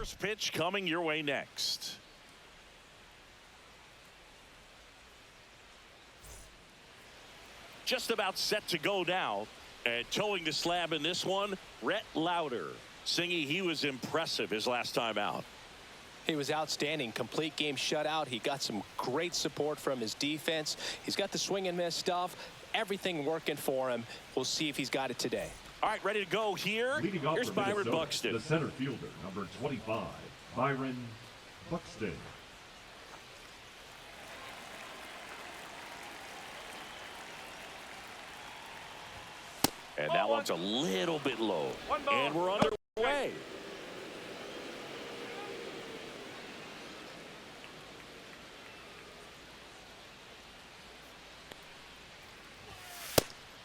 First pitch coming your way next. Just about set to go now. And towing the slab in this one, Rhett Lauder. Singy, he was impressive his last time out. He was outstanding. Complete game shutout. He got some great support from his defense. He's got the swing and miss stuff. Everything working for him. We'll see if he's got it today. All right, ready to go here. Here's Byron Buxton. The center fielder, number 25, Byron Buxton. And that one's a little bit low. And we're underway.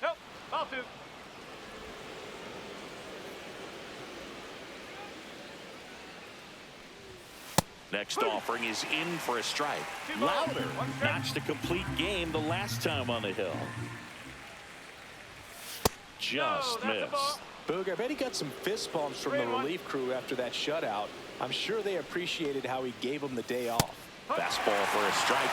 Nope, ball two. Next offering is in for a strike. Lauder notched a complete game the last time on the hill. Just missed. Boog, I bet he got some fist bumps from the relief crew after that shutout. I'm sure they appreciated how he gave him the day off. Fastball for a strike.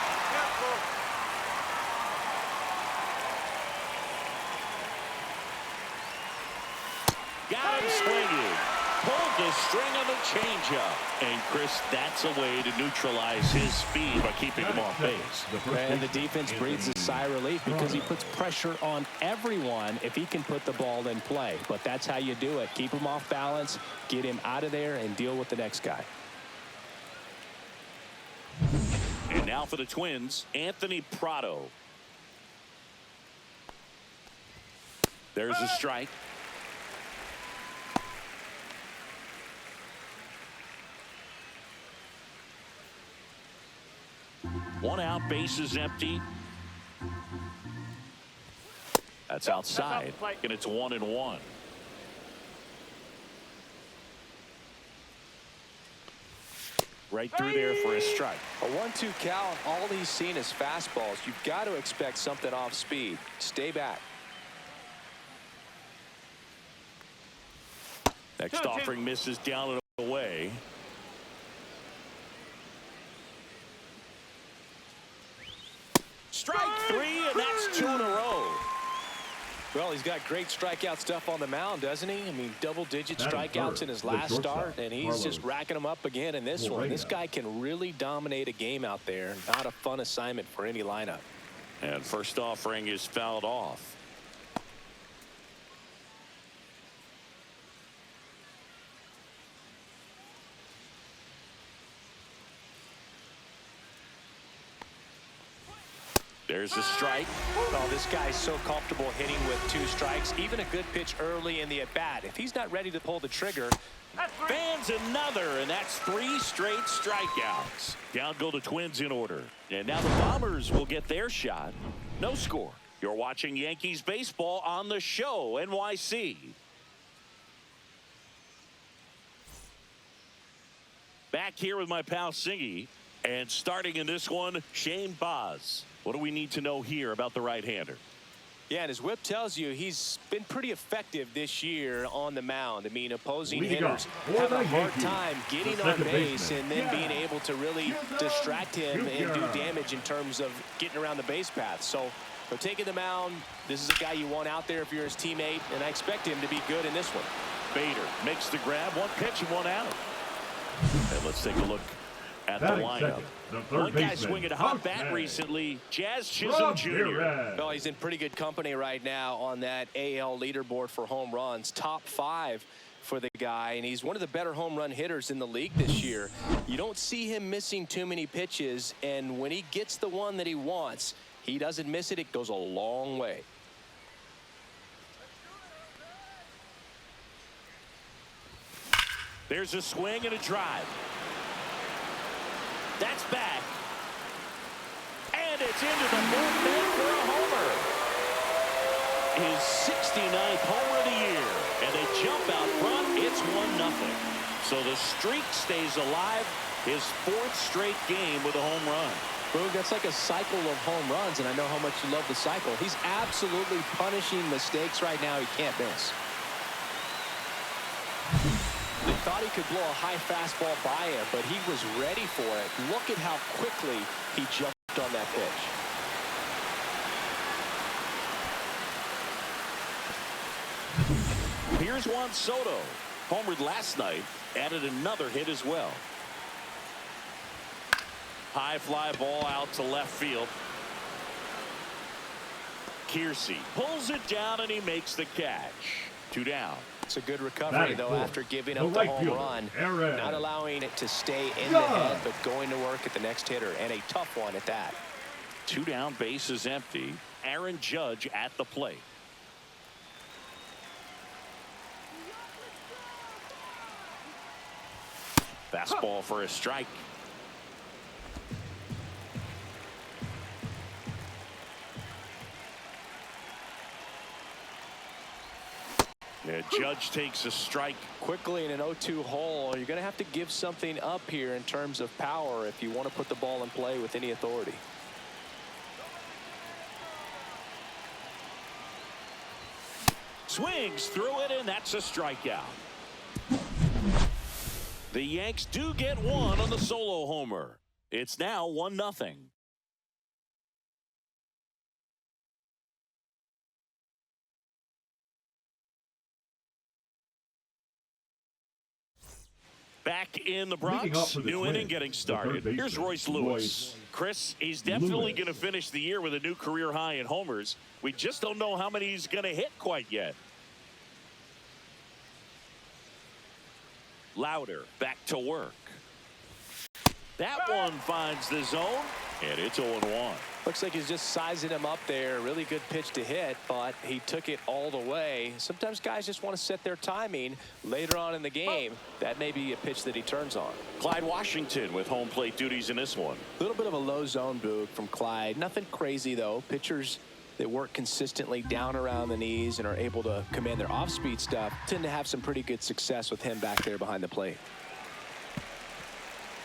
Got him swinging. Pulled the string on the changeup. And Chris, that's a way to neutralize his speed by keeping him off base. And the defense breathes a sigh of relief because he puts pressure on everyone if he can put the ball in play. But that's how you do it. Keep him off balance, get him out of there, and deal with the next guy. And now for the Twins, Anthony Prado. There's a strike. One out, bases empty. That's outside, and it's 1-1. Right through there for a strike. A 1-2 count. All he's seen is fastballs. You've got to expect something off speed. Stay back. Next offering misses down and away. Strike three, and that's 2 in a row. Well, he's got great strikeout stuff on the mound, doesn't he? I mean, double-digit strikeouts in his last start, and he's just racking them up again in this one. This guy can really dominate a game out there. Not a fun assignment for any lineup. And first offering is fouled off. There's a strike. Oh, this guy's so comfortable hitting with 2 strikes. Even a good pitch early in the at-bat. If he's not ready to pull the trigger. Fans another, and that's 3 straight strikeouts. Down go the Twins in order. And now the Bombers will get their shot. No score. You're watching Yankees baseball on the show, NYC. Back here with my pal Singy. And starting in this one, Shane Baz. What do we need to know here about the right-hander? Yeah, and his whip tells you he's been pretty effective this year on the mound. I mean, opposing hitters have a hard time getting on base and then being able to really distract him and do damage in terms of getting around the base path. So, for taking the mound, this is a guy you want out there if you're his teammate, and I expect him to be good in this one. Bader makes the grab, 1 pitch and 1 out. And let's take a look at the lineup. One guy swinging a hot bat recently, Jazz Chisholm Jr. Well, he's in pretty good company right now on that AL leaderboard for home runs. Top 5 for the guy, and he's one of the better home run hitters in the league this year. You don't see him missing too many pitches, and when he gets the one that he wants, he doesn't miss it. It goes a long way. There's a swing and a drive. That's back. And it's into the bullpen for a homer. His 69th homer of the year. And they jump out front. It's 1-0. So the streak stays alive. His 4th straight game with a home run. Boog, that's like a cycle of home runs, and I know how much you love the cycle. He's absolutely punishing mistakes right now he can't miss. thought he could blow a high fastball by him, but he was ready for it. Look at how quickly he jumped on that pitch. Here's Juan Soto. Homered last night, added another hit as well. High fly ball out to left field. Kiersey pulls it down and he makes the catch. 2 down. It's a good recovery, though, after giving up the right home fielder, run. Aaron. Not allowing it to stay in the head, but going to work at the next hitter, and a tough one at that. 2 down, base is empty. Aaron Judge at the plate. Fastball for a strike. Yeah, Judge takes a strike. Quickly in an 0-2 hole, you're going to have to give something up here in terms of power if you want to put the ball in play with any authority. Swings through it, and that's a strikeout. The Yanks do get one on the solo homer. It's now 1-0. Back in the Bronx, new inning getting started. Here's Royce Lewis. Chris, he's definitely going to finish the year with a new career high in homers. We just don't know how many he's going to hit quite yet. Louder back to work. That one finds the zone, and it's 0-1. Looks like he's just sizing him up there. Really good pitch to hit, but he took it all the way. Sometimes guys just want to set their timing later on in the game. That may be a pitch that he turns on. Clyde Washington with home plate duties in this one. A little bit of a low zone, Boog, from Clyde. Nothing crazy, though. Pitchers that work consistently down around the knees and are able to command their off-speed stuff tend to have some pretty good success with him back there behind the plate.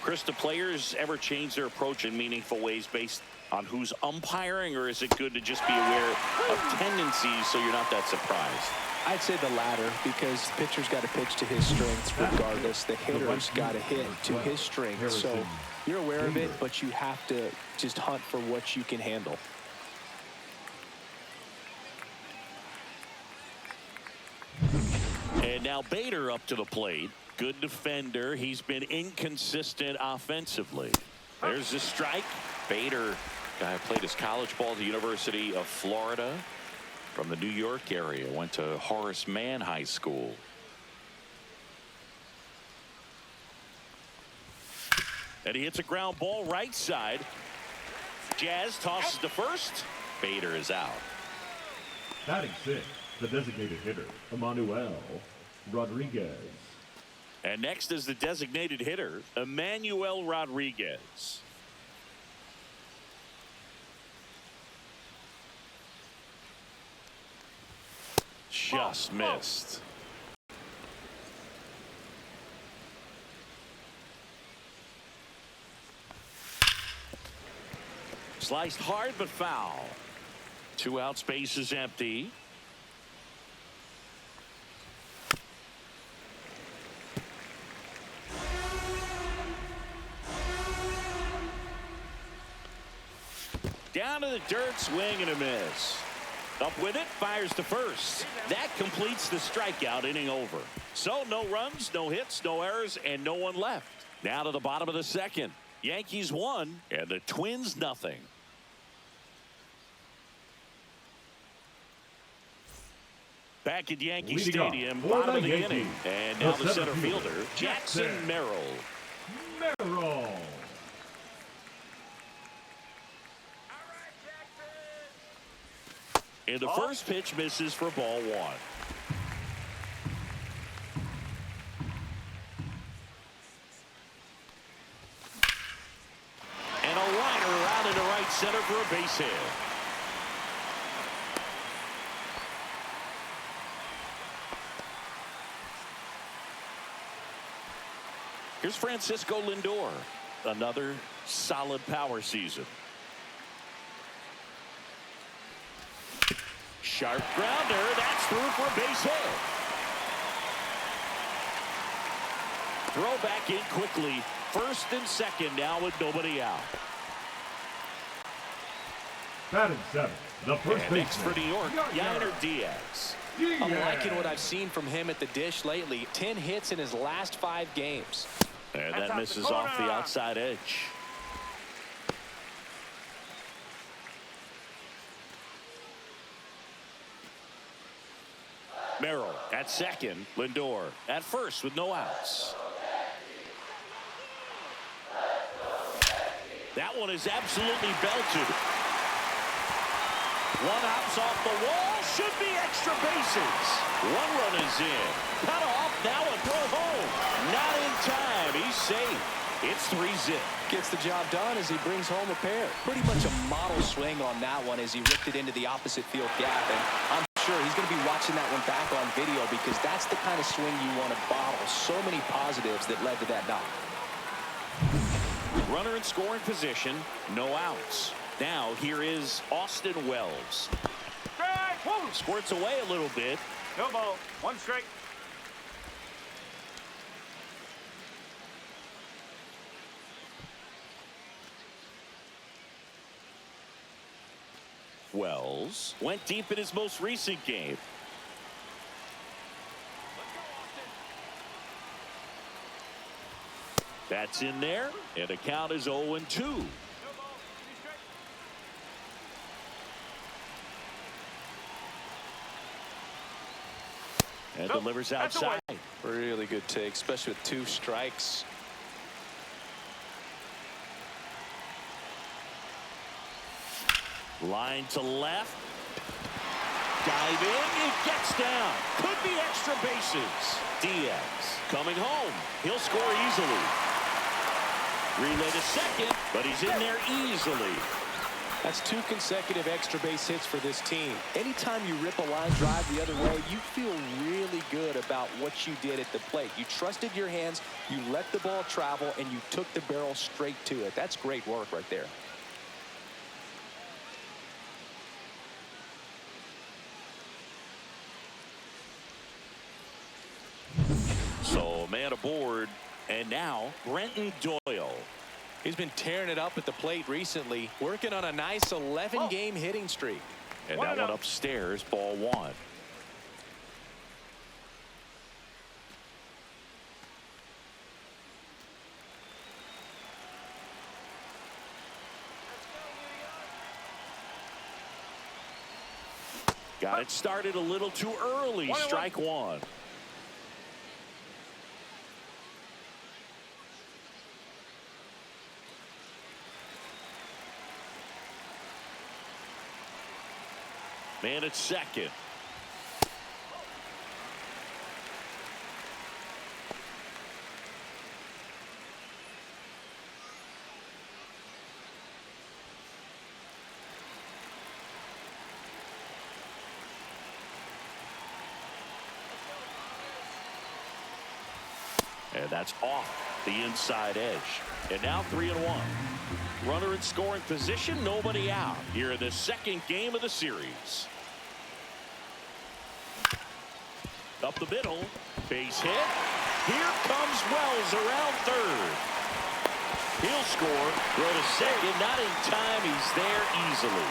Chris, do players ever change their approach in meaningful ways based on who's umpiring, or is it good to just be aware of tendencies so you're not that surprised? I'd say the latter, because the pitcher's got to pitch to his strengths regardless. The hitter's got to hit to his strengths. So you're aware of it, but you have to just hunt for what you can handle. And now Bader up to the plate. Good defender. He's been inconsistent offensively. There's the strike. Bader, guy who played his college ball at the University of Florida from the New York area. Went to Horace Mann High School. And he hits a ground ball right side. Jazz tosses to first. Bader is out. Batting 6, the designated hitter, Emmanuel Rodriguez. And next is the designated hitter, Emmanuel Rodriguez. Just missed. Sliced hard but foul. 2 out, space is empty. Down to the dirt, swing and a miss. Up with it, fires to first. That completes the strikeout, inning over. So no runs, no hits, no errors, and no one left. Now to the bottom of the second. Yankees 1 and the Twins nothing. Back at Yankee Stadium, bottom of the inning. And now the center fielder, Jackson Merrill. And the first pitch misses for ball 1. And a liner out into right center for a base hit. Here's Francisco Lindor. Another solid power season. Sharp grounder. That's through for a base hit. Throw back in quickly. First and second now with nobody out. Batting seven, the first baseman. Next for New York, Diaz. I'm liking what I've seen from him at the dish lately. 10 hits in his last 5 games. And that misses off the outside edge. Merrill at second. Lindor at first with no outs. That one is absolutely belted. One hops off the wall. Should be extra bases. One run is in. Cut off. Now a throw home. Not in time. He's safe. It's 3-zip. Gets the job done as he brings home a pair. Pretty much a model swing on that one as he ripped it into the opposite field gap. And I'm sure he's going to be watching that one back on video because that's the kind of swing you want to bottle. So many positives that led to that knock. Runner in scoring position. No outs. Now here is Austin Wells. Squirts away a little bit. No ball. 1 strike. Wells went deep in his most recent game. That's in there, and the count is 0-2. And delivers outside. Really good take, especially with 2 strikes. Line to left. Dive in. It gets down. Could be extra bases. Diaz coming home. He'll score easily. Relay to second, but he's in there easily. That's 2 consecutive extra base hits for this team. Anytime you rip a line drive the other way, you feel really good about what you did at the plate. You trusted your hands, you let the ball travel, and you took the barrel straight to it. That's great work right there. So, man aboard, and now Brenton Doyle. He's been tearing it up at the plate recently, working on a nice 11-game hitting streak. And that one upstairs, ball 1. Got it started a little too early. Strike 1. Man at second. And that's off the inside edge. And now 3-1. Runner in scoring position, nobody out here in the second game of the series. Up the middle, base hit. Here comes Wells around third. He'll score, throw to second, not in time. He's there easily.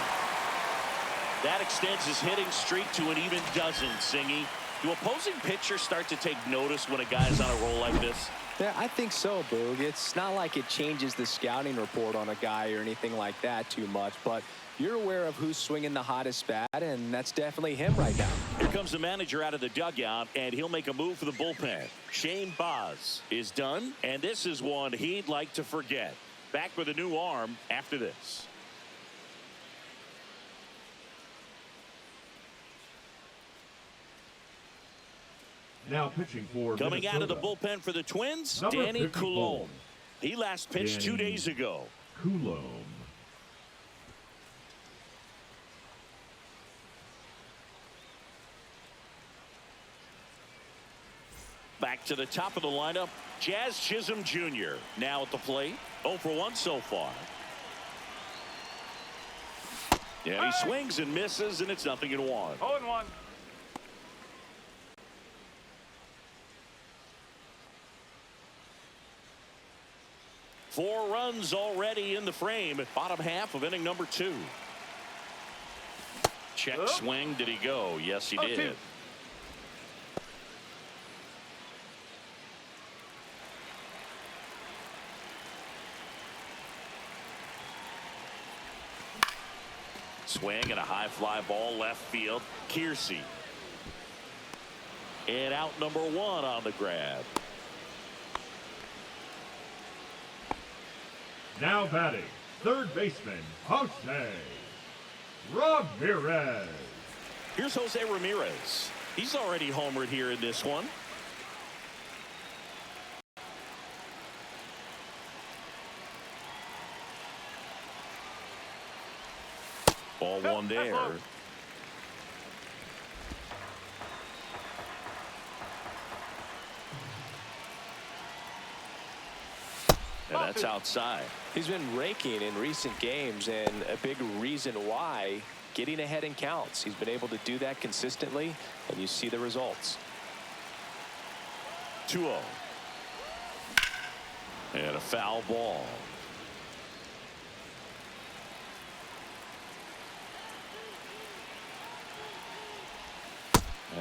That extends his hitting streak to an even dozen, Singy. Do opposing pitchers start to take notice when a guy's on a roll like this? Yeah, I think so, Boog. It's not like it changes the scouting report on a guy or anything like that too much, but you're aware of who's swinging the hottest bat, and that's definitely him right now. Here comes the manager out of the dugout, and he'll make a move for the bullpen. Shane Baz is done, and this is one he'd like to forget. Back with a new arm after this. Now pitching for Coming Minnesota. out of the bullpen for the Twins, Number Danny 54. Coulombe. He last pitched 2 days ago. Coulombe. Back to the top of the lineup, Jazz Chisholm Jr. now at the plate. 0 for 1 so far. Yeah, he swings and misses, and it's 0-1. 0-1. 4 runs already in the frame. Bottom half of inning number 2. Check swing. Did he go? Yes, he did. 2. Swing and a high fly ball left field. Kiersey. And out number 1 on the grab. Now batting, third baseman, Jose Ramirez. Here's Jose Ramirez. He's already homered here in this one. Ball 1 there. And that's outside. He's been raking in recent games, and a big reason why, getting ahead in counts. He's been able to do that consistently, and you see the results. 2-0. And a foul ball.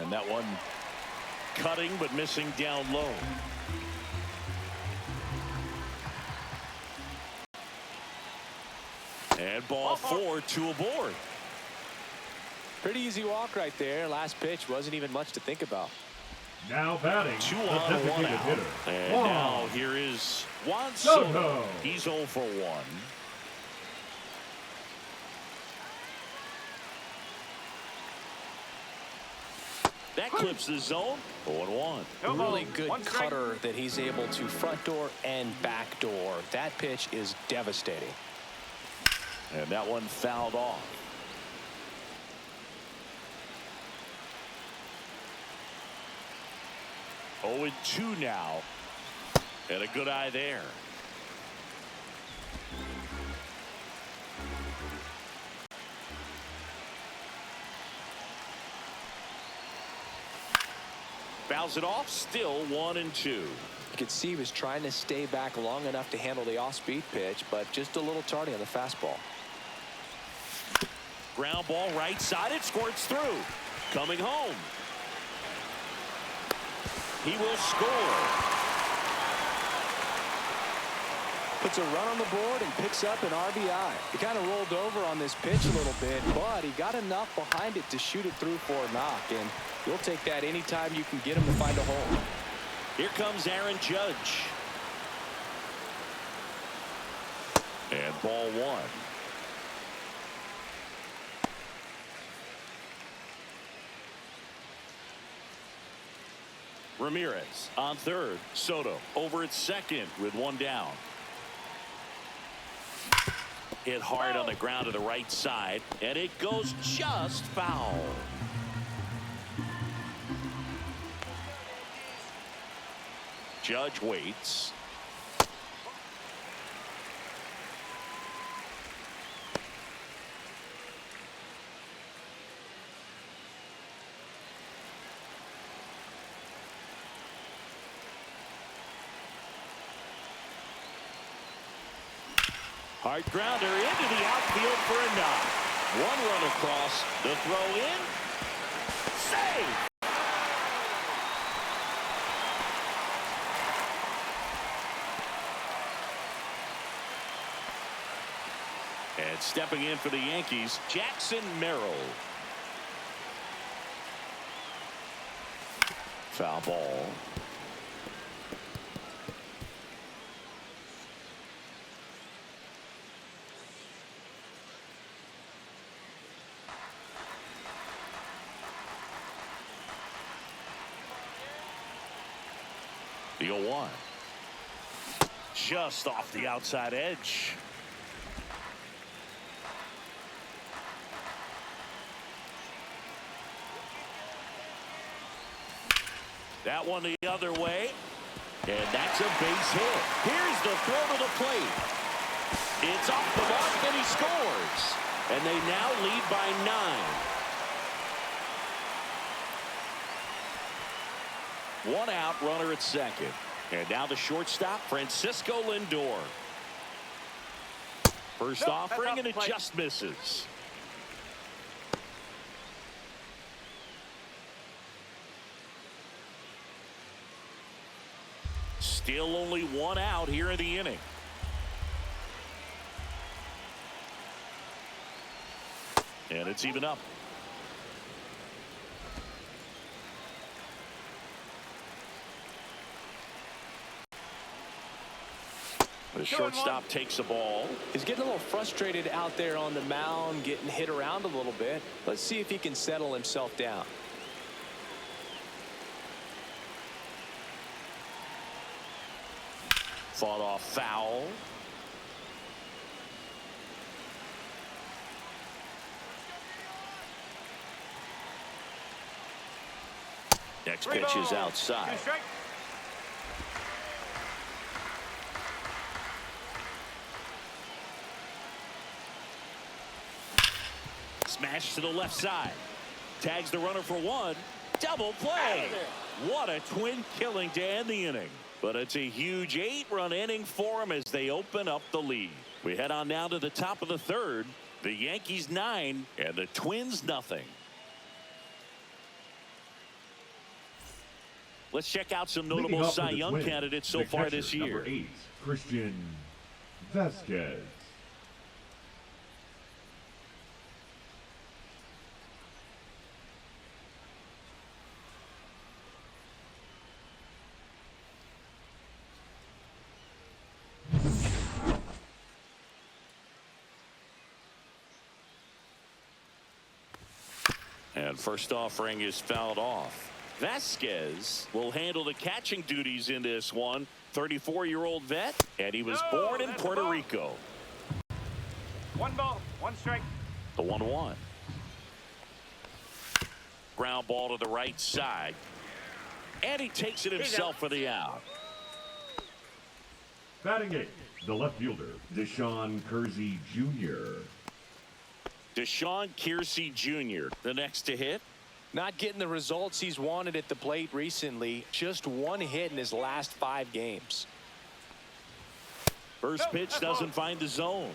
And that one cutting but missing down low. And ball 4, 2 aboard. Pretty easy walk right there. Last pitch wasn't even much to think about. Now batting, 2 the on, 1 designated out. hitter, And Juan now here is Juan Soto. He's 0 for 1. That clips the zone. 0-1. Really good cutter that he's able to front door and back door. That pitch is devastating. And that one fouled off. Oh, 2 now. And a good eye there. Fouls it off. Still 1-2. You could see he was trying to stay back long enough to handle the off-speed pitch, but just a little tardy on the fastball. Ground ball right side. It squirts through. Coming home. He will score. Puts a run on the board and picks up an RBI. He kind of rolled over on this pitch a little bit, but he got enough behind it to shoot it through for a knock, and you'll take that anytime you can get him to find a hole. Here comes Aaron Judge. And ball 1. Ramirez on third. Soto over at second with 1 down. Hit hard on the ground to the right side, and it goes just foul. Judge waits. Hard grounder into the outfield for a knock. 1 run across. The throw in. Save! And stepping in for the Yankees, Jackson Merrill. Foul ball. The 0-1. Just off the outside edge. That one the other way. And that's a base hit. Here's the throw to the plate. It's off the mark and he scores. And they now lead by 9. 1 out, runner at second. And now the shortstop, Francisco Lindor. First offering, and it just misses. Still only one out here in the inning. And it's even up. The shortstop takes the ball. He's getting a little frustrated out there on the mound, getting hit around a little bit. Let's see if he can settle himself down. Fought off foul. Next pitch is outside. Smash to the left side. Tags the runner for one. Double play. What a twin killing to end the inning. But it's a huge 8-run inning for them as they open up the lead. We head on now to the top of the third. The Yankees 9 and the Twins nothing. Let's check out some notable Cy Young candidates so far this year. Number 8, Christian Vasquez. And first offering is fouled off. Vasquez will handle the catching duties in this one. 34-year-old vet, and he was born in Puerto Rico. 1 ball, 1 strike. The 1-1. Ground ball to the right side. And he takes it himself for the out. Batting 8, the left fielder, Deshaun Kersey Jr. Deshaun Kersey Jr., the next to hit. Not getting the results he's wanted at the plate recently. Just 1 hit in his last 5 games. First pitch doesn't find the zone.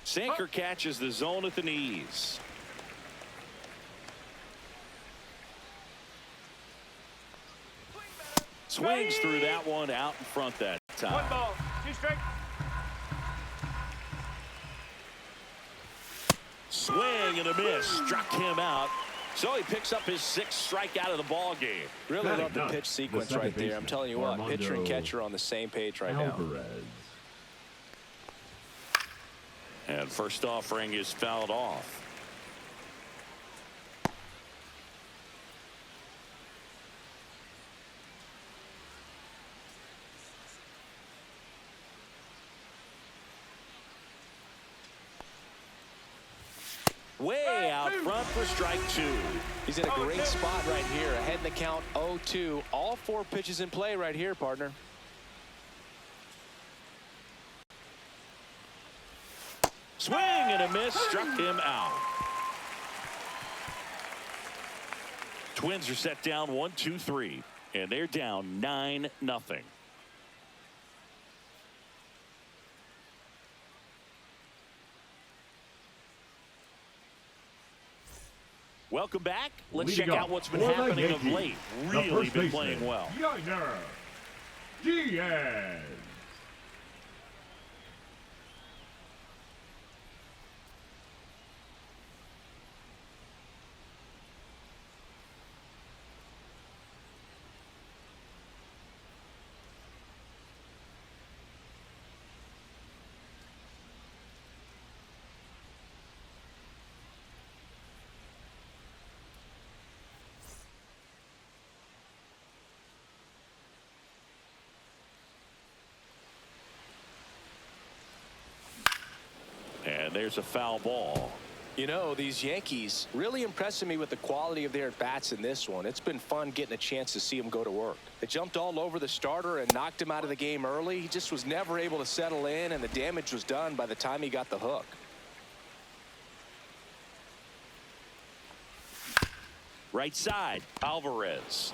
Sinker catches the zone at the knees. Swings through that one out in front that time. 1 ball, 2 strike. Swing and a miss. Struck him out. So he picks up his 6th strikeout of the ball game. Really love the pitch sequence right there. I'm telling you what, pitcher and catcher on the same page right now. And first offering is fouled off. Way out front for strike 2. He's in a great spot right here. Ahead in the count 0-2. All 4 pitches in play right here, partner. Swing and a miss. Struck him out. Twins are set down 1-2-3. And they're down 9-0. Welcome back. Let's check out what's been happening of late. Really been playing well. Diaz. And there's a foul ball. You know, these Yankees really impressing me with the quality of their at-bats in this one. It's been fun getting a chance to see them go to work. They jumped all over the starter and knocked him out of the game early. He just was never able to settle in, and the damage was done by the time he got the hook. Right side, Alvarez.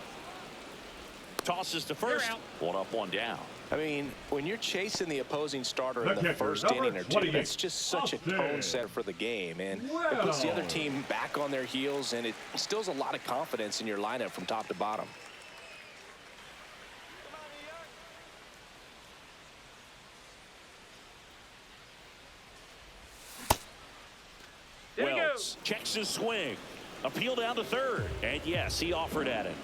Tosses to first. One up, one down. I mean, when you're chasing the opposing starter in the first inning or two, that's just such a tone setter for the game. And it puts the other team back on their heels, and it instills a lot of confidence in your lineup from top to bottom. Wells checks his swing. Appeal down to third. And yes, he offered at it.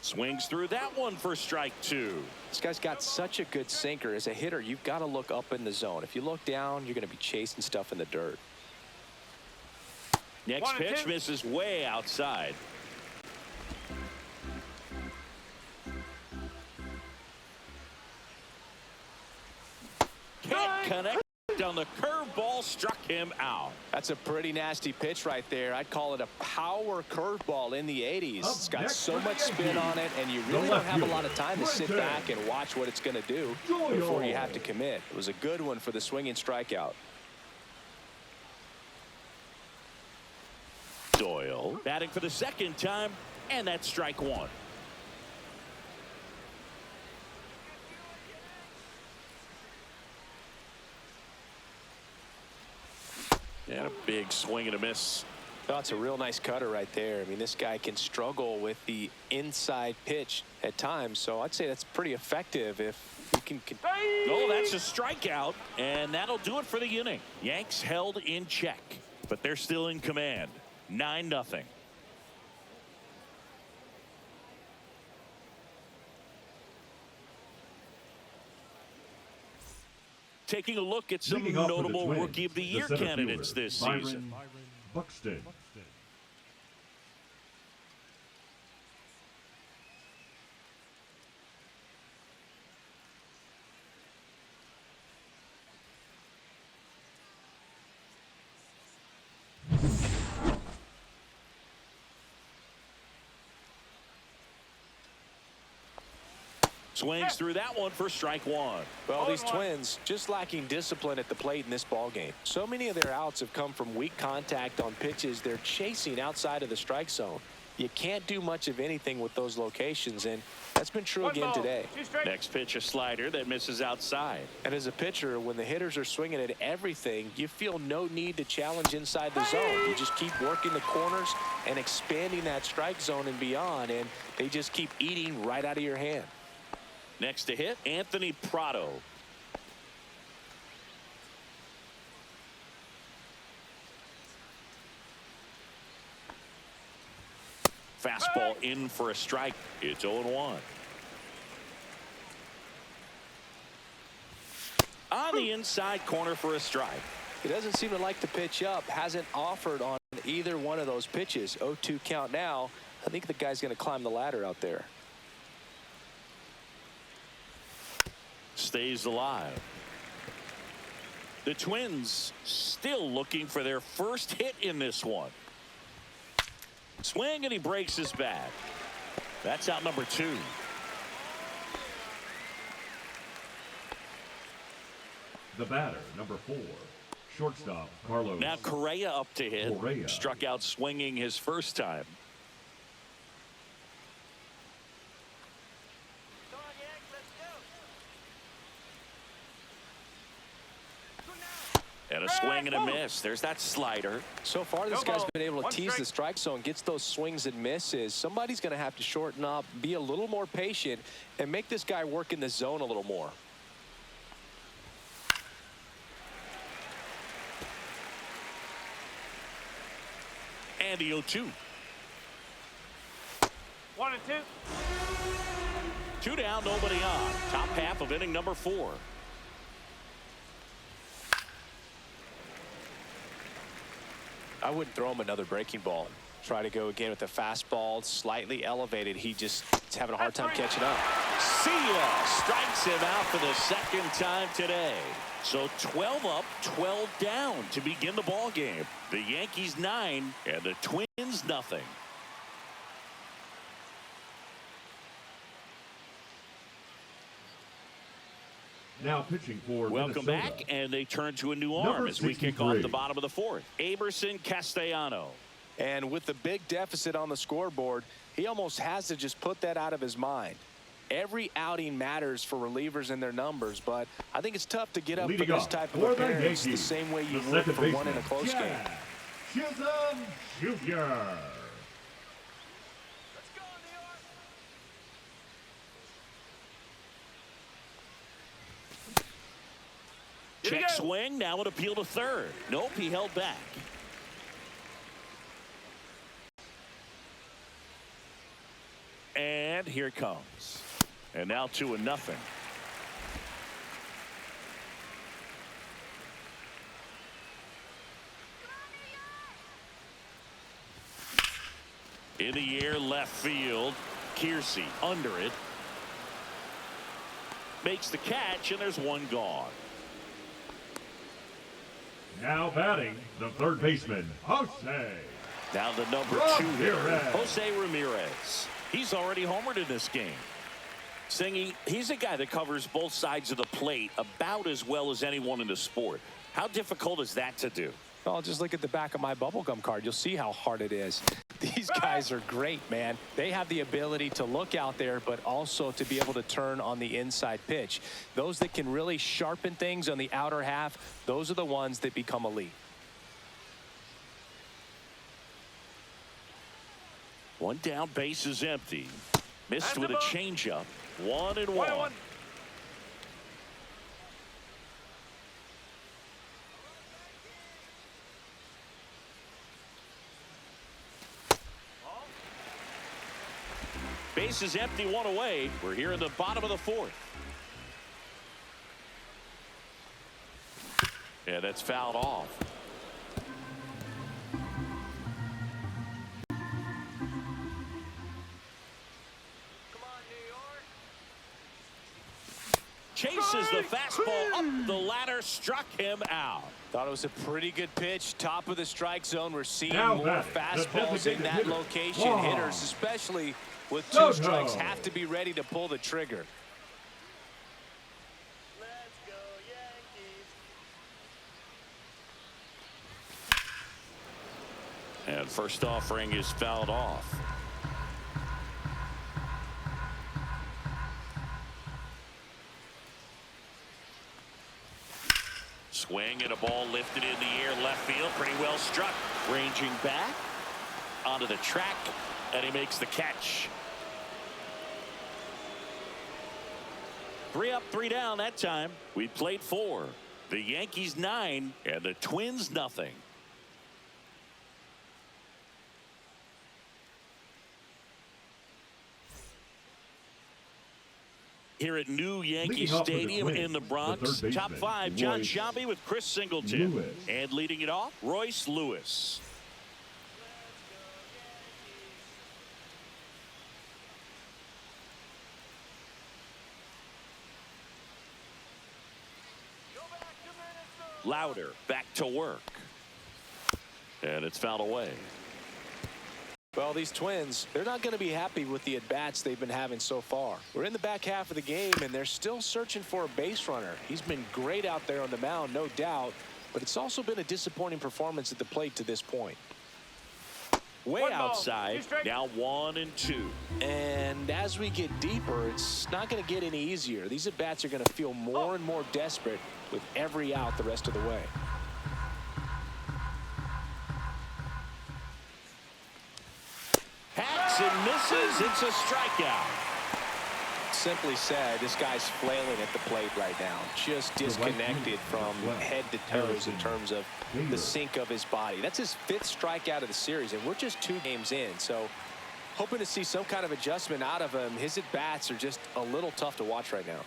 Swings through that one for strike two. This guy's got such a good sinker. As a hitter, you've got to look up in the zone. If you look down, you're going to be chasing stuff in the dirt. Next pitch misses way outside. Can't connect on the curveball, struck him out. That's a pretty nasty pitch right there. I'd call it a power curveball in the 80s. It's got so much spin on it, and you really don't have a lot of time to sit back and watch what it's going to do before you have to commit. It was a good one for the swinging strikeout. Doyle batting for the second time, and that's strike one. And a big swing and a miss. That's a real nice cutter right there. I mean, this guy can struggle with the inside pitch at times, so I'd say that's pretty effective if you can. Oh, that's a strikeout, and that'll do it for the inning. Yanks held in check, but they're still in command. 9-0. Taking a look at some notable Rookie of the Year candidates this season. Byron Buxton. Swings through that one for strike one. Well, these Twins just lacking discipline at the plate in this ball game. So many of their outs have come from weak contact on pitches they're chasing outside of the strike zone. You can't do much of anything with those locations, and that's been true again today. Next pitch, a slider that misses outside. And as a pitcher, when the hitters are swinging at everything, you feel no need to challenge inside the zone. You just keep working the corners and expanding that strike zone and beyond, and they just keep eating right out of your hand. Next to hit, Anthony Prado. Fastball in for a strike. It's 0-1. On the inside corner for a strike. He doesn't seem to like the pitch up. Hasn't offered on either one of those pitches. 0-2 count now. I think the guy's going to climb the ladder out there. Stays alive. The Twins still looking for their first hit in this one. Swing, and he breaks his bat. That's out number 2. The batter, number 4, shortstop Carlos. Now Correa up to hit. Correa. Struck out swinging his first time. And a swing and a miss. There's that slider. So far, this guy's been able to tease the strike zone, gets those swings and misses. Somebody's going to have to shorten up, be a little more patient, and make this guy work in the zone a little more. And the 0-2. 1-2. 2 down, nobody on. Top half of inning number 4. I wouldn't throw him another breaking ball. Try to go again with the fastball, slightly elevated. He just is having a hard time catching up. See ya! Strikes him out for the second time today. So 12 up, 12 down to begin the ball game. The Yankees 9 and the Twins nothing. Now pitching for Welcome Minnesota. back, and they turn to a new arm Number as we kick 63. off the bottom of the 4th. Aberson Castellano. And with the big deficit on the scoreboard, he almost has to just put that out of his mind. Every outing matters for relievers and their numbers, but I think it's tough to get up for this type of appearance the same way you would for one in a close game. Chisholm Jr. Check swing, now an appeal to third. Nope, he held back. And here it comes. And now 2-0. In the air, left field. Kiersey under it. Makes the catch, and there's one gone. Now batting, the third baseman, Jose. Down to number 2 hitter, Jose Ramirez. He's already homered in this game. Singy, he's a guy that covers both sides of the plate about as well as anyone in the sport. How difficult is that to do? Well, just look at the back of my bubblegum card. You'll see how hard it is. These guys are great, man. They have the ability to look out there, but also to be able to turn on the inside pitch. Those that can really sharpen things on the outer half, those are the ones that become elite. One down, base is empty. Missed with a changeup. 1-1. Base is empty, one away. We're here in the bottom of the fourth. Yeah, that's fouled off. Chases the fastball up the ladder, struck him out. Thought it was a pretty good pitch. Top of the strike zone. We're seeing Now more batting, fastballs in that hitter. location. Wow. Hitters, especially with 2 Soto. strikes, have to be ready to pull the trigger. Let's go Yankees. And first offering is fouled off. Swing and a ball lifted in the air, left field, pretty well struck. Ranging back onto the track, and he makes the catch. 3 up, 3 down that time. We played 4. The Yankees 9 and the Twins nothing. Here at New Yankee Stadium in the Bronx, top 5, John Sciambi with Chris Singleton. And leading it off, Royce Lewis. Louder back to work. And it's fouled away. Well, these Twins, they're not going to be happy with the at-bats they've been having so far. We're in the back half of the game, and they're still searching for a base runner. He's been great out there on the mound, no doubt, but it's also been a disappointing performance at the plate to this point. Way outside, now 1-2. And as we get deeper, it's not going to get any easier. These at-bats are going to feel more and more desperate with every out the rest of the way. Hacks and misses. It's a strikeout. Simply said, this guy's flailing at the plate right now. Just disconnected from head to toes in terms of the sink of his body. That's his 5th strikeout of the series, and we're just 2 games in. So hoping to see some kind of adjustment out of him. His at-bats are just a little tough to watch right now.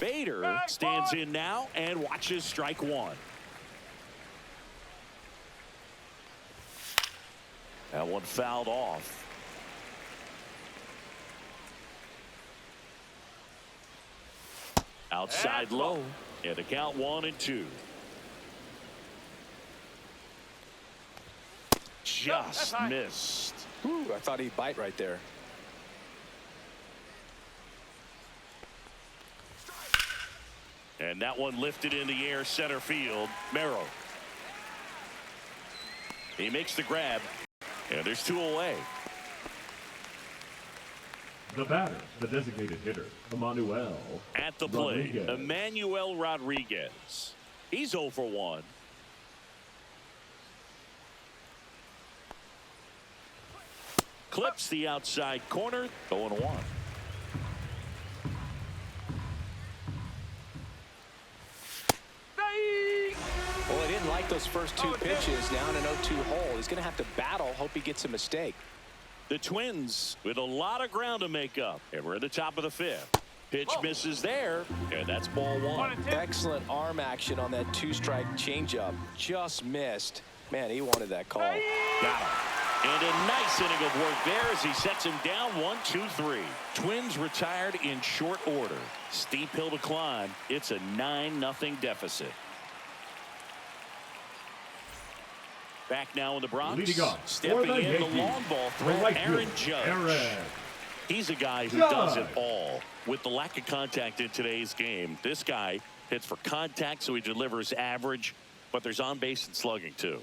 Bader stands in now and watches strike 1. That one fouled off. Outside low, and the count 1-2. Just missed. Ooh, I thought he'd bite right there. And that one lifted in the air, center field. Merrill. He makes the grab, and there's 2 away. The batter, the designated hitter, Emmanuel. At the plate, Rodriguez. Emmanuel Rodriguez. He's 0 for 1. Clips the outside corner, 0-1. Well, he didn't like those first 2 pitches. Now in an 0-2 hole. He's going to have to battle. Hope he gets a mistake. The Twins with a lot of ground to make up. And we're at the top of the 5th. Pitch misses there, and that's ball 1. Excellent arm action on that 2-strike changeup. Just missed. Man, he wanted that call. Got him. And a nice inning of work there as he sets him down 1-2-3. Twins retired in short order. Steep hill to climb. It's a 9-0 deficit. Back now in the Bronx. Leading off Stepping for the in Yankees, the long ball the threat, right Aaron fielder, Judge. He's a guy who does it all. With the lack of contact in today's game, this guy hits for contact, so he delivers average, but there's on base and slugging too.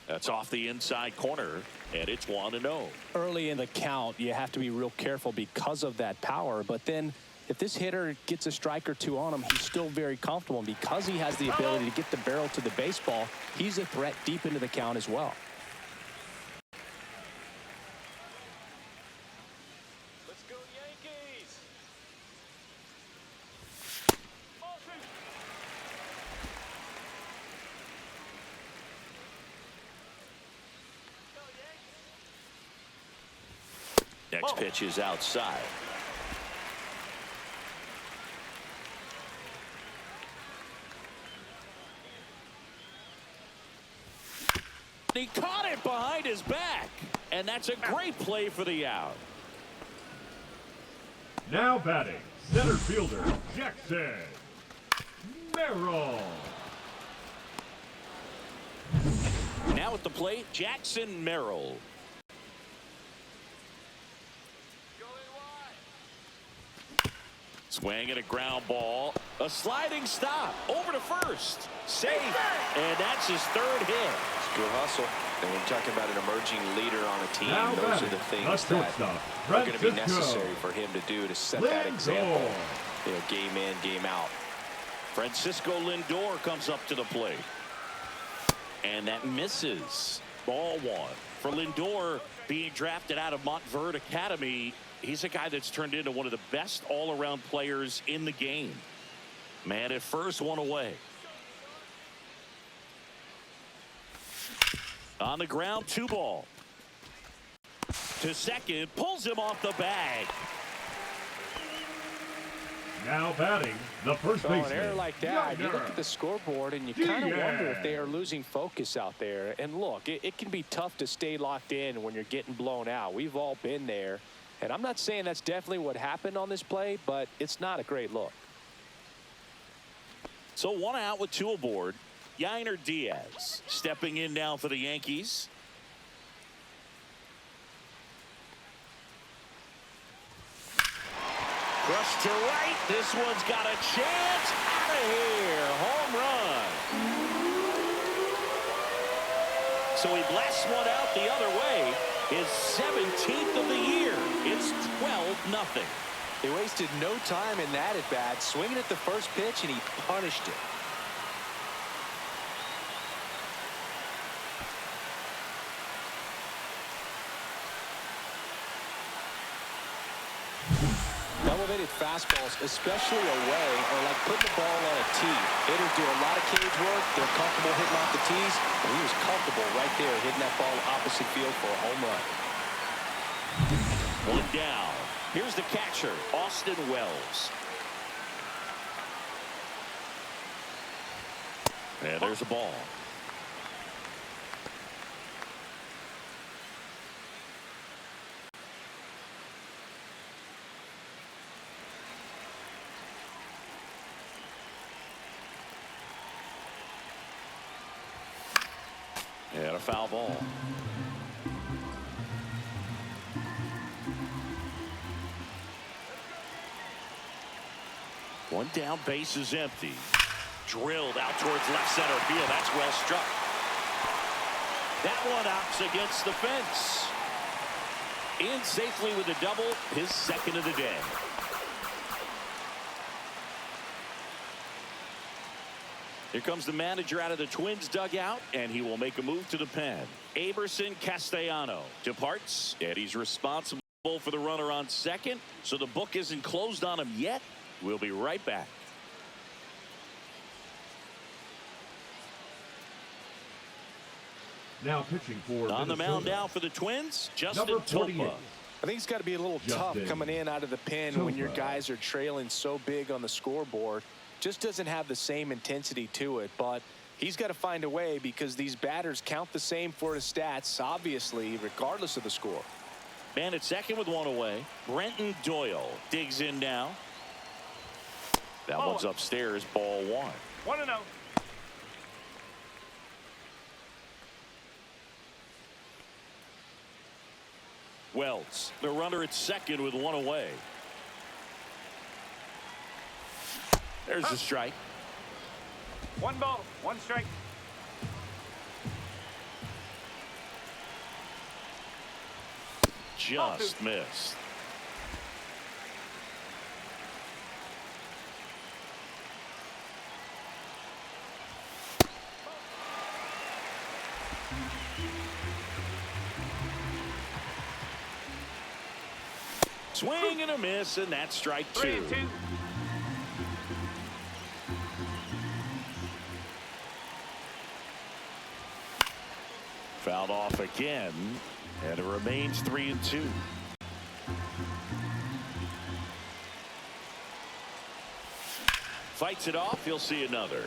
That's off the inside corner, and it's 1-0. Early in the count, you have to be real careful because of that power. But then if this hitter gets a strike or 2 on him, he's still very comfortable. And because he has the ability to get the barrel to the baseball, he's a threat deep into the count as well. Let's go Yankees! Next pitch is outside. He caught it behind his back, and that's a great play for the out. Now batting, center fielder, Jackson Merrill. Now at the plate, Jackson Merrill. Swing and a ground ball. A sliding stop. Over to first. Safe. And that's his 3rd hit. It's good hustle. And when you're talking about an emerging leader on a team, Now those are batting, the things that are going to be necessary for him to do to set that example. You know, game in, game out. Francisco Lindor comes up to the plate. And that misses. Ball 1. For Lindor, being drafted out of Montverde Academy, he's a guy that's turned into one of the best all-around players in the game. Man at first, 1 away. On the ground, 2 ball. To second, pulls him off the bag. Now batting, the first baseman. An error like that, you look at the scoreboard and you kind of wonder if they are losing focus out there. And look, it can be tough to stay locked in when you're getting blown out. We've all been there. And I'm not saying that's definitely what happened on this play, but it's not a great look. So 1 out with 2 aboard. Yainer Diaz stepping in now for the Yankees. Crushed to right. This one's got a chance. Out of here. Home run. So he blasts one out the other way. His 17th of the year. It's 12-0. They wasted no time in that at bat, swinging at the first pitch, and he punished it. Elevated fastballs, especially away, are like putting the ball on a tee. Hitters do a lot of cage work. They're comfortable hitting off the tees, and he was comfortable right there hitting that ball opposite field for a home run. 1 down. Here's the catcher, Austin Wells. And there's a ball. And a foul ball. One down, base is empty. Drilled out towards left center field. That's well struck. That one opts against the fence. In safely with a double, his second of the day. Here comes the manager out of the Twins dugout, and he will make a move to the pen. Aberson Castellano departs, and he's responsible for the runner on second, so the book isn't closed on him yet. We'll be right back. Now pitching for on the mound now for the Twins, Justin Topa. I think it's got to be a little tough coming in out of the pen when your guys are trailing so big on the scoreboard. Just doesn't have the same intensity to it, but he's got to find a way because these batters count the same for his stats, obviously, regardless of the score. Man at second with one away. Brenton Doyle digs in now. That one's upstairs, ball one. 1-0. Wells, the runner at second with one away. There's a strike. 1 ball, 1 strike. Just missed. Swing and a miss, and that's strike 2. 3-2. Fouled off again, and it remains 3-2. Fights it off. He'll see another.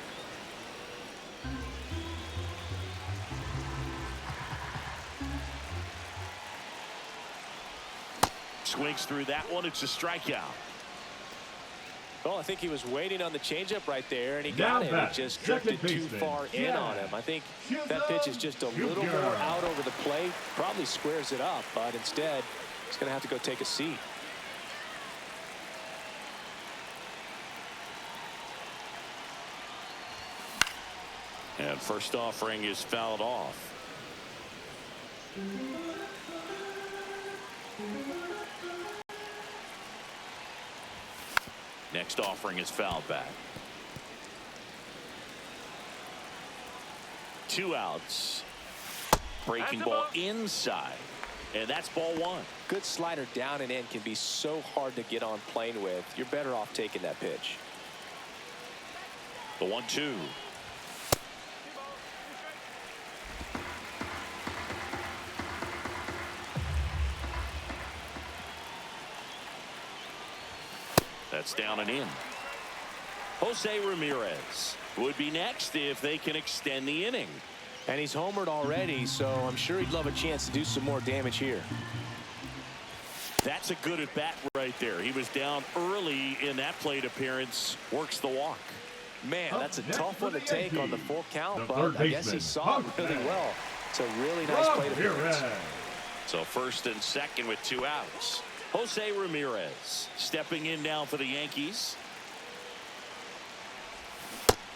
Swings through that one. It's a strikeout. Well, I think he was waiting on the changeup right there, and he got it. It just drifted too far in on him. I think that pitch is just a little more out over the plate. Probably squares it up, but instead, he's going to have to go take a seat. And first offering is fouled off. Next offering is fouled back. 2 outs. Breaking ball inside. And that's ball 1. Good slider down and in can be so hard to get on plane with. You're better off taking that pitch. The 1-2. That's down and in. Jose Ramirez would be next if they can extend the inning. And he's homered already, so I'm sure he'd love a chance to do some more damage here. That's a good at bat right there. He was down early in that plate appearance. Works the walk. Man, that's a tough one to take on the full count, but I guess he saw it really well. It's a really nice plate appearance. So first and second with 2 outs. Jose Ramirez stepping in now for the Yankees.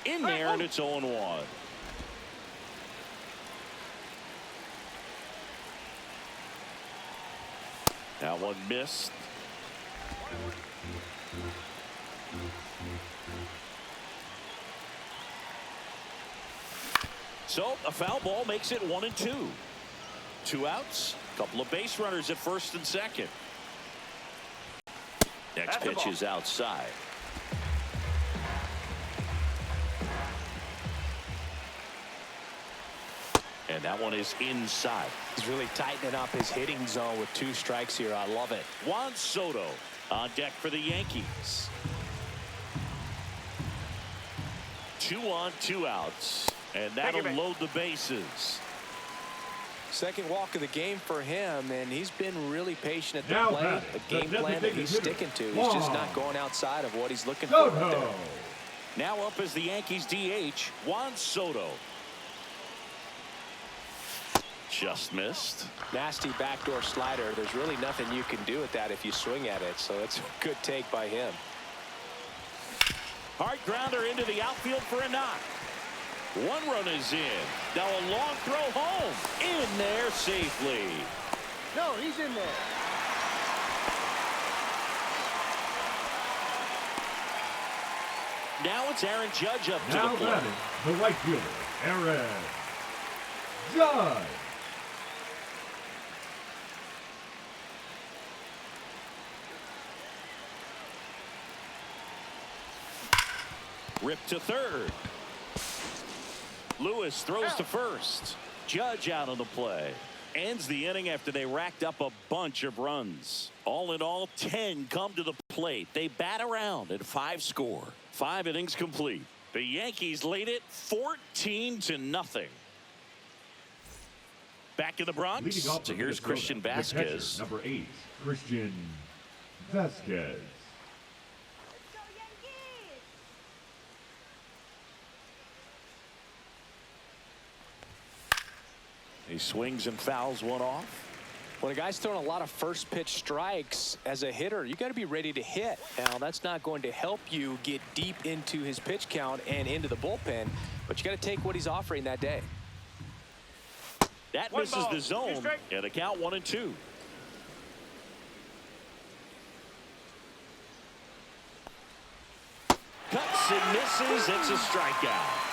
In there, and it's 0-1. That one missed. So a foul ball makes it 1-2. 2 outs. Couple of base runners at first and second. Next pitch is outside. And that one is inside. He's really tightening up his hitting zone with 2 strikes here. I love it. Juan Soto on deck for the Yankees. 2 on, 2 outs. And that'll load the bases. Second walk of the game for him, and he's been really patient at the plate. A game plan that he's sticking to. He's just not going outside of what he's looking for right there. Now up as the Yankees DH, Juan Soto. Just missed. Nasty backdoor slider. There's really nothing you can do with that if you swing at it, so it's a good take by him. Hard grounder into the outfield for a knock. One run is in. Now a long throw home. In there safely. No, he's in there. Now it's Aaron Judge up to Now the plate. batting, the right fielder, Aaron Judge. Ripped to third. Lewis throws to first. Judge out on the play. Ends the inning after they racked up a bunch of runs. All in all, 10 come to the plate. They bat around at 5 score. 5 innings complete. The Yankees lead it 14-0. Back in the Bronx. Leading off So for here's Minnesota, Christian the catcher, Vasquez. number 8, Christian Vasquez. He swings and fouls one off. When a guy's throwing a lot of first pitch strikes as a hitter, you got to be ready to hit. Now, that's not going to help you get deep into his pitch count and into the bullpen, but you got to take what he's offering that day. That One misses ball, the 2 zone, strikes. and a count 1-2. Cuts and misses. It's a strikeout.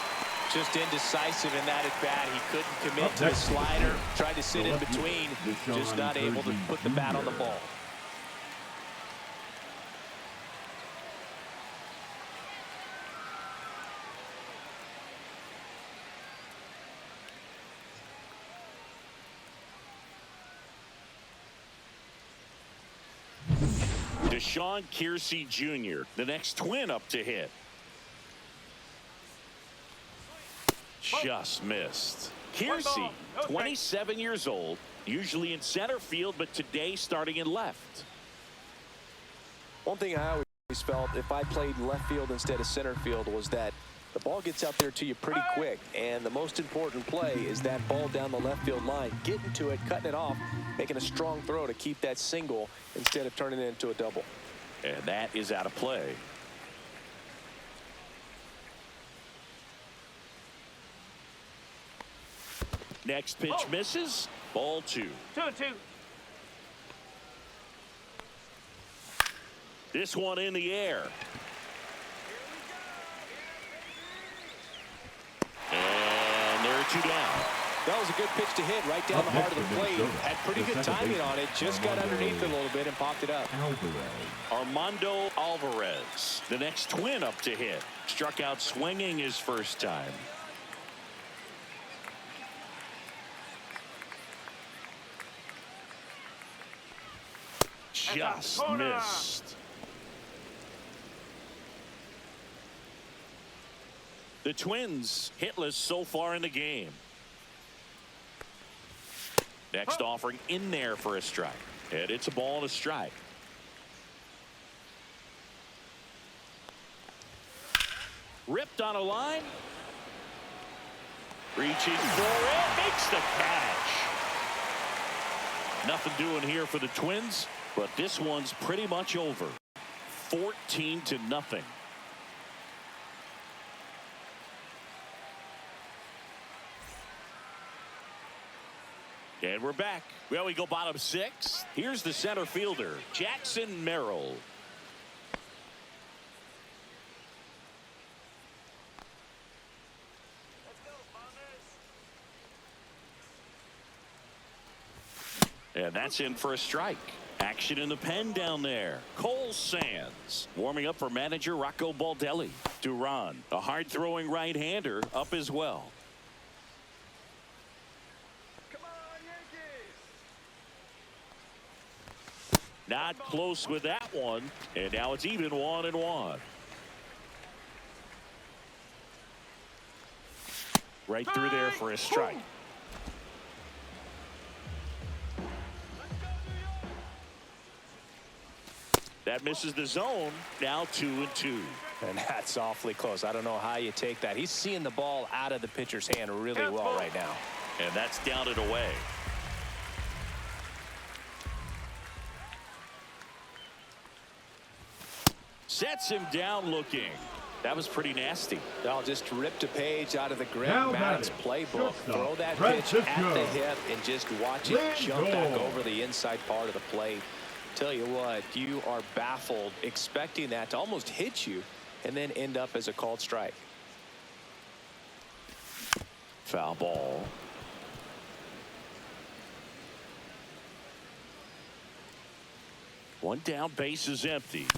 Just indecisive in that at bat. He couldn't commit Up to the next, slider, tried to sit the in left between, fielder, just not able to put the bat on the ball. Deshaun Kiersey Jr., the next twin up to hit. Just missed. Kiersey, 27 years old, usually in center field, but today starting in left. One thing I always felt if I played left field instead of center field was that the ball gets out there to you pretty quick, and the most important play is that ball down the left field line, getting to it, cutting it off, making a strong throw to keep that single instead of turning it into a double. And that is out of play. Next pitch misses. Ball 2. 2-2. This one in the air. And there are 2 down. That was a good pitch to hit right down Up the heart of next the for plate. Minnesota, Had pretty the good second timing baseman, on it. Just got underneath it a little bit and popped it up. Alvarez. Armando Alvarez, the next twin up to hit. Struck out swinging his first time. Just missed. The Twins hitless so far in the game. Next offering in there for a strike. And it's a ball and a strike. Ripped on a line. Reaching for it. Makes the catch. Nothing doing here for the Twins, but this one's pretty much over. 14-0. And we're back. Well, we go bottom 6. Here's the center fielder, Jackson Merrill. And that's in for a strike. Action in the pen down there. Cole Sands warming up for manager Rocco Baldelli. Duran, a hard-throwing right-hander, up as well. Come on, Yankees! Not close with that one. And now it's even 1-1. Right through there for a strike. That misses the zone. Now 2-2. And that's awfully close. I don't know how you take that. He's seeing the ball out of the pitcher's hand really well right now. And that's down and away. Sets him down looking. That was pretty nasty. I'll just ripped a page out of the Greg Now Maddux batting, playbook. shortstop, Throw that Francisco. pitch at the hip and just watch it jump back over the inside part of the plate. Tell you what, you are baffled expecting that to almost hit you and then end up as a called strike. Foul ball. One down, base is empty.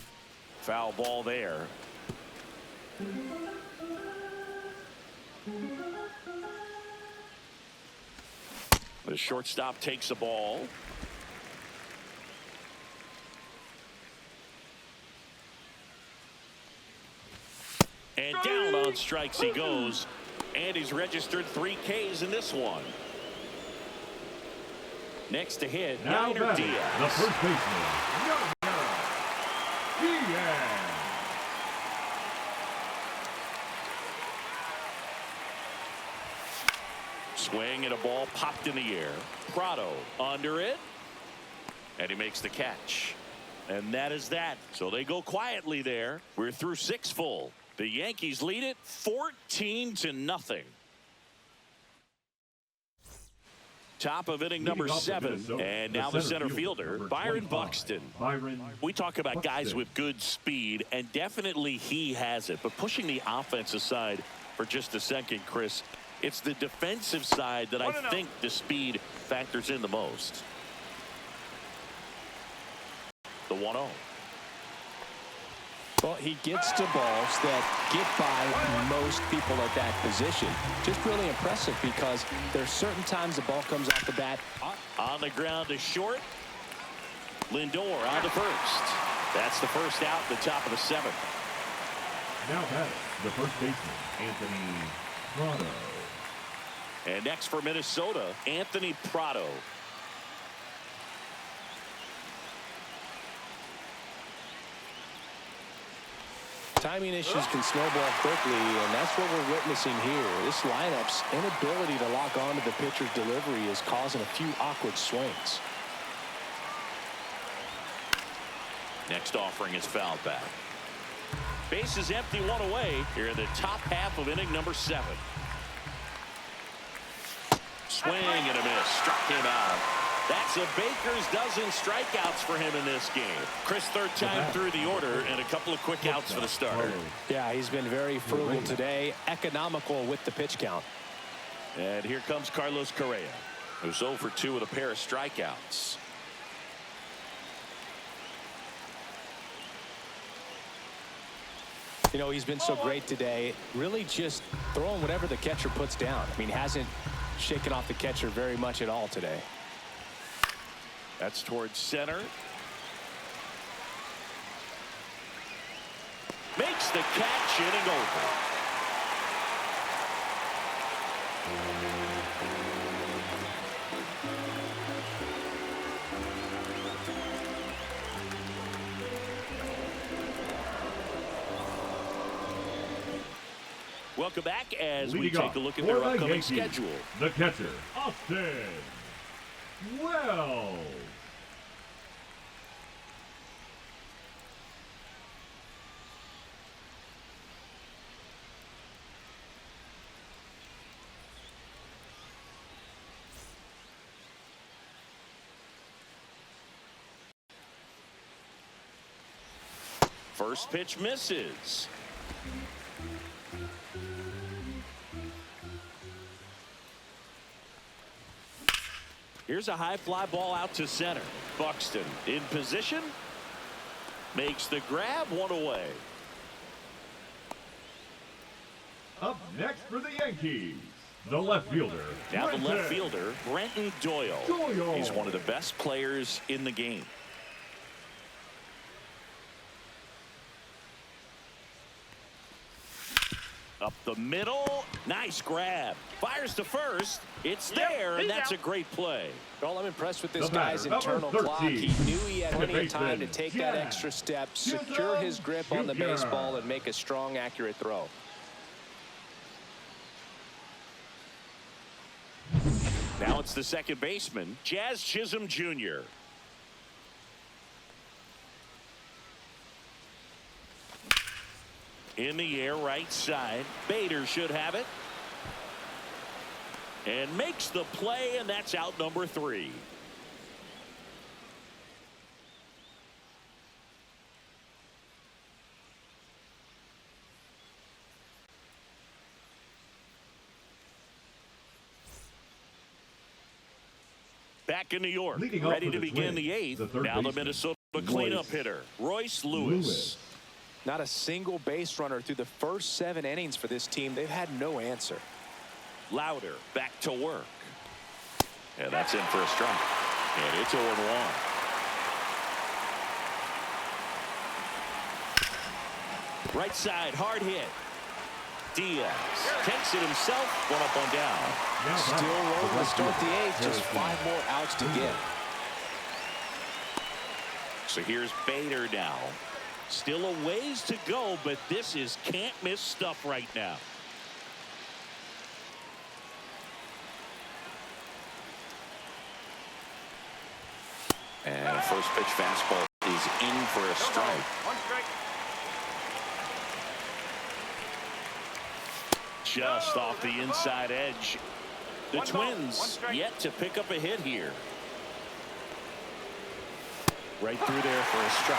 Foul ball there. The shortstop takes the ball. And down on strikes he goes. And he's registered 3 Ks in this one. Next to hit, Now Niner batting, Diaz. the first baseman, Diaz. Swing and a ball popped in the air. Prado under it. And he makes the catch. And that is that. So they go quietly there. We're through 6 full. The Yankees lead it 14-0. Top of inning number 7. And now the center fielder, Byron Buxton. We talk about guys with good speed, and definitely he has it. But pushing the offense aside for just a second, Chris, it's the defensive side that I think the speed factors in the most. The 1-0. Well, he gets to balls that get by most people at that position. Just really impressive because there's certain times the ball comes off the bat. On the ground to short. Lindor on to first. That's the first out at the top of the 7th. Now batting, the first baseman, Anthony Prado. And next for Minnesota, Anthony Prado. Timing issues can snowball quickly, and that's what we're witnessing here. This lineup's inability to lock onto the pitcher's delivery is causing a few awkward swings. Next offering is fouled back. Base is empty, 1 away here in the top half of inning number 7. Swing and a miss. Struck him out. That's a baker's dozen strikeouts for him in this game. Chris, 3rd time through the order and a couple of quick outs for the starter. Yeah, he's been very frugal today, economical with the pitch count. And here comes Carlos Correa, who's 0 for 2 with a pair of strikeouts. You know, he's been so great today, really just throwing whatever the catcher puts down. I mean, hasn't shaken off the catcher very much at all today. That's towards center. Makes the catch, inning over. Welcome back as we take a look at their upcoming schedule. The catcher, Austin Wells. First pitch misses. Here's a high fly ball out to center. Buxton in position. Makes the grab, 1 away. Up next for the Yankees, the left fielder. Now the left fielder, Brenton Doyle. He's one of the best players in the game. Up the middle. Nice grab. Fires to first. It's there, and that's a great play. Well, I'm impressed with this guy's internal clock. He knew he had plenty of time to take that extra step, secure his grip on the baseball, and make a strong, accurate throw. Now it's the second baseman, Jazz Chisholm Jr. In the air, right side. Bader should have it. And makes the play, and that's out number 3. Back in New York, ready to begin the 8th. Now the Minnesota cleanup hitter, Royce Lewis. Not a single base runner through the first 7 innings for this team. They've had no answer. Louder back to work. And that's in for a strike. And it's 0-1. Right side, hard hit. Diaz takes it himself. 1 up, 1 down. Still rolling to start the 8th. Just 5 more outs to get. So here's Bader now. Still a ways to go, but this is can't miss stuff right now. And first pitch fastball is in for a strike. 1 strike. Just off the inside edge. The Twins yet to pick up a hit here. Right through there for a strike.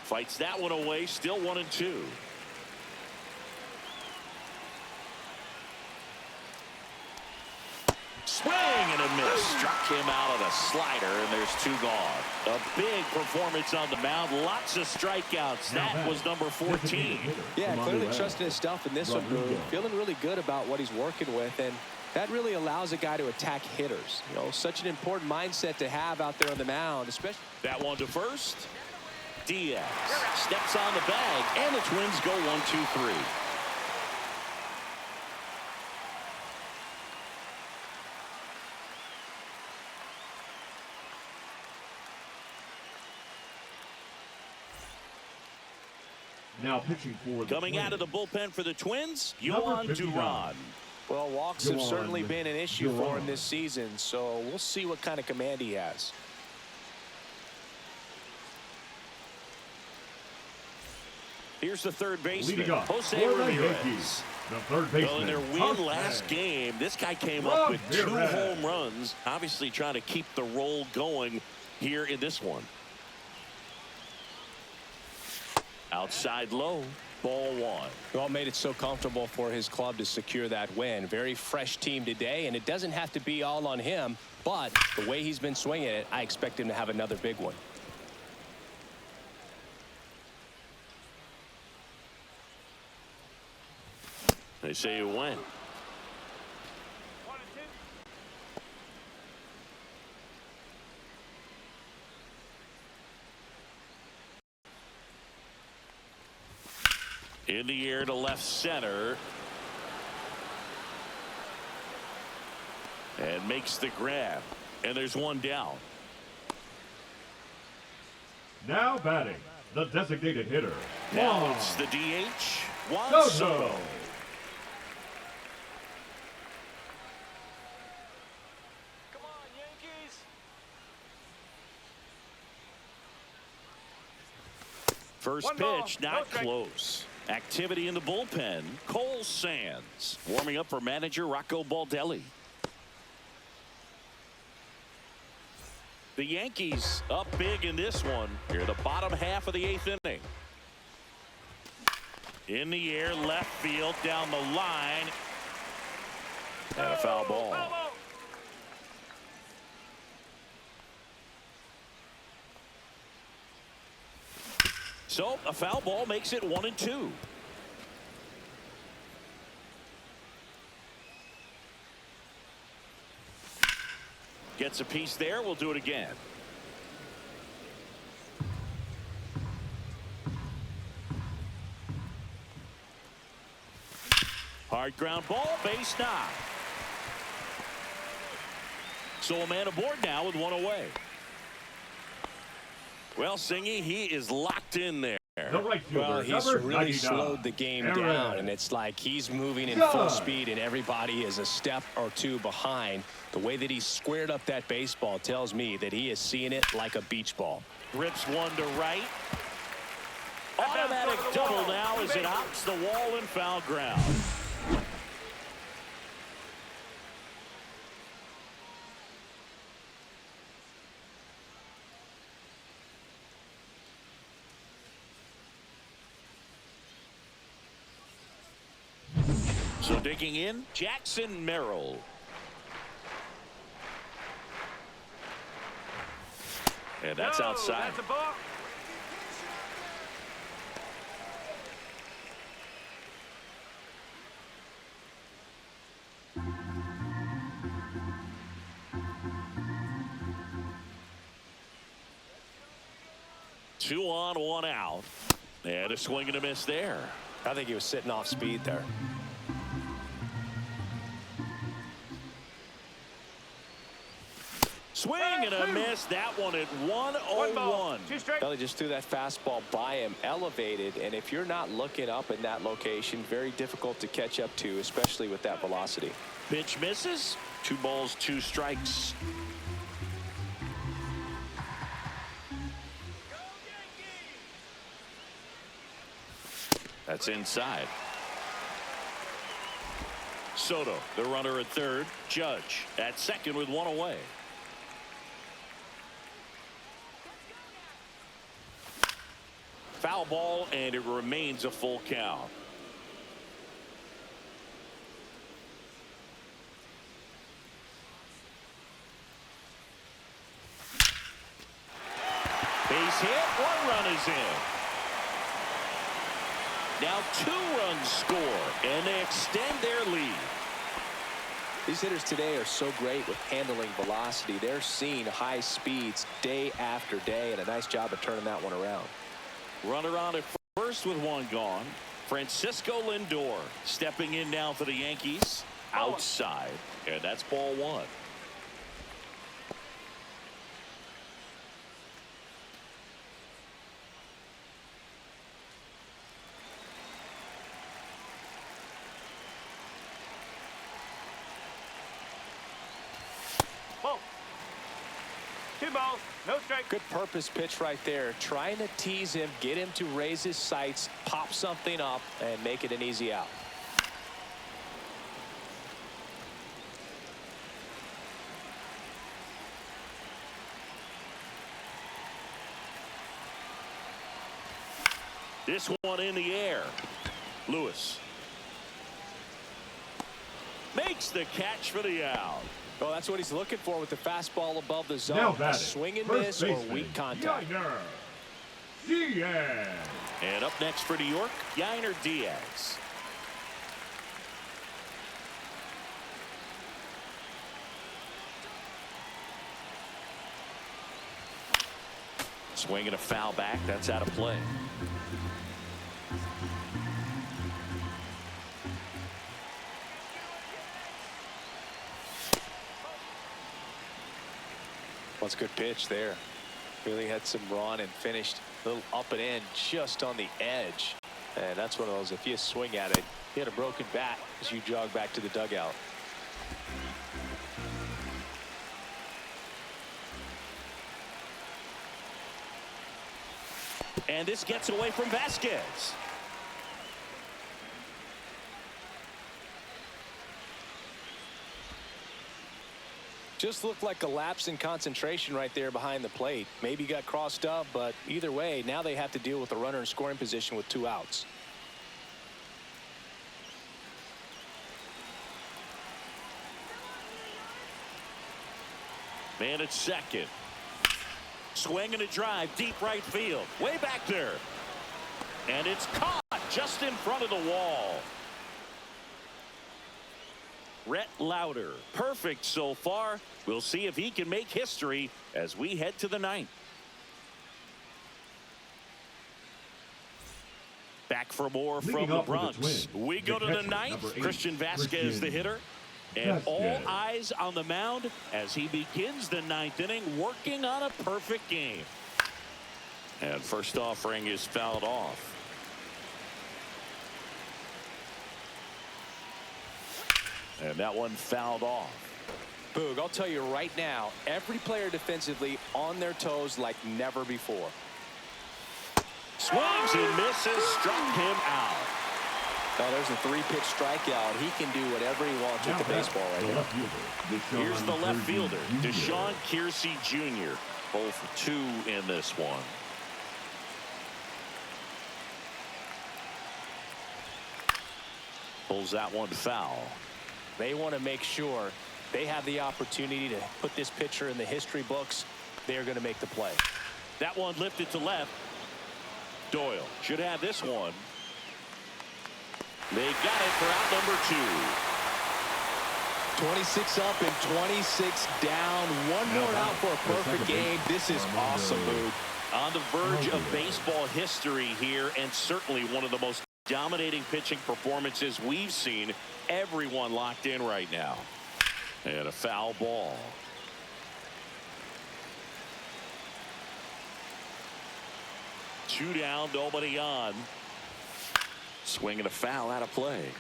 Fights that one away. Still 1-2. Swing and a miss. Struck him out on a slider, and there's 2 gone. A big performance on the mound. Lots of strikeouts. That was number 14. Yeah, clearly trusting his stuff in this one. Feeling really good about what he's working with, and that really allows a guy to attack hitters. You know, such an important mindset to have out there on the mound, especially. That one to first. Diaz steps on the bag, and the Twins go 1-2-3. Now pitching for the Coming Twins. out of the bullpen for the Twins, Number Yohan 59. Duran. Well, walks have Duran. certainly been an issue for Duran. him this season, so we'll see what kind of command he has. Here's the third baseman, Leading off Jose for the Ramirez. Yankees, the third baseman. Well, in their win last game, this guy came up with 2 home runs, obviously trying to keep the roll going here in this one. Outside low, ball 1. Well, made it so comfortable for his club to secure that win. Very fresh team today, and it doesn't have to be all on him, but the way he's been swinging it, I expect him to have another big one. They say you win. 1-2. In the air to left center. And makes the grab. And there's 1 down. Now batting, the designated hitter. Now Juan it's the DH. Juan Soto. Soto. Come on, Yankees. First 1 ball, pitch, not no strike. close. Activity in the bullpen. Cole Sands warming up for manager Rocco Baldelli. The Yankees up big in this one. Here, the bottom half of the 8th inning. In the air, left field, down the line. And a foul ball. So a foul ball makes it 1-2. Gets a piece there. We'll do it again. Hard ground ball, base knock. So a man aboard now with 1 away. Well, Singy, he is locked in there. The right fielder, Well, he's number really 99, slowed the game Aaron. down, and it's like he's moving in full speed, and everybody is a step or two behind. The way that he squared up that baseball tells me that he is seeing it like a beach ball. Rips one to right. Automatic double now as it hops the wall and foul ground. So digging in, Jackson Merrill. And that's outside. That's a ball. Two on, one out. And a swing and a miss there. I think he was sitting off speed there. Swing and a miss. That one at 1-0-1. Well, he just threw that fastball by him, elevated, and if you're not looking up in that location, very difficult to catch up to, especially with that velocity. Pitch misses. 2 balls, 2 strikes. That's inside. Soto, the runner at third. Judge at second with 1 away. Foul ball, and it remains a full count. Base hit, 1 run is in. Now 2 runs score, and they extend their lead. These hitters today are so great with handling velocity. They're seeing high speeds day after day, and a nice job of turning that one around. Runner on at first with 1 gone. Francisco Lindor stepping in now for the Yankees. Outside, and that's ball 1. Ball. 2 balls, no strike. Good purpose pitch right there, trying to tease him, get him to raise his sights, pop something up, and make it an easy out. This one in the air. Lewis makes the catch for the out. Well, that's what he's looking for with the fastball above the zone. Now A batting, swing and first miss or baseman, weak contact. Yainer Diaz. And up next for New York, Yainer Diaz. Swinging a foul back. That's out of play. Well, it's a good pitch there. Really had some run and finished a little up and in just on the edge. And that's one of those, if you swing at it, you had a broken bat as you jog back to the dugout. And this gets away from Vasquez. Just looked like a lapse in concentration right there behind the plate. Maybe got crossed up, but either way, now they have to deal with a runner in scoring position with 2 outs. Man at second. Swing and a drive, deep right field. Way back there. And it's caught just in front of the wall. Rhett Lauder, perfect so far. We'll see if he can make history as we head to the 9th. Back for more from the Bronx. We go to the 9th. Christian Vasquez, the hitter. And all eyes on the mound as he begins the 9th inning, working on a perfect game. And first offering is fouled off. And that one fouled off. Boog, I'll tell you right now, every player defensively on their toes like never before. Swings and misses, struck him out. Oh, there's a 3-pitch strikeout. He can do whatever he wants with the baseball right now. Here's the left fielder, Deshaun Kersey Jr. 0 for 2 in this one. Pulls that one foul. They want to make sure they have the opportunity to put this pitcher in the history books. They're going to make the play. That one lifted to left. Doyle should have this one. They got it for out number 2. 26 up and 26 down. One more out for a perfect game. This is awesome, Boog. On the verge of baseball history here, and certainly one of the most dominating pitching performances we've seen. Everyone locked in right now. And a foul ball. Two down, nobody on. Swing and a foul out of play.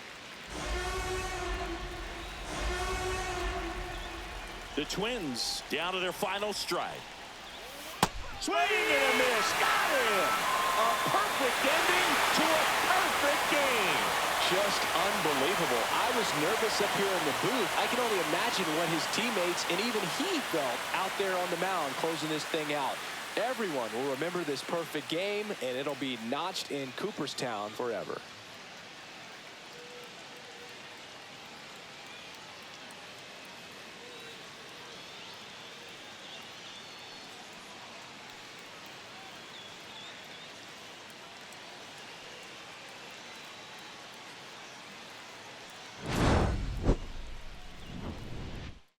The Twins down to their final strike. Swing and a miss. Got him. A perfect ending to a perfect game. Just unbelievable. I was nervous up here in the booth. I can only imagine what his teammates and even he felt out there on the mound closing this thing out. Everyone will remember this perfect game, and it'll be notched in Cooperstown forever.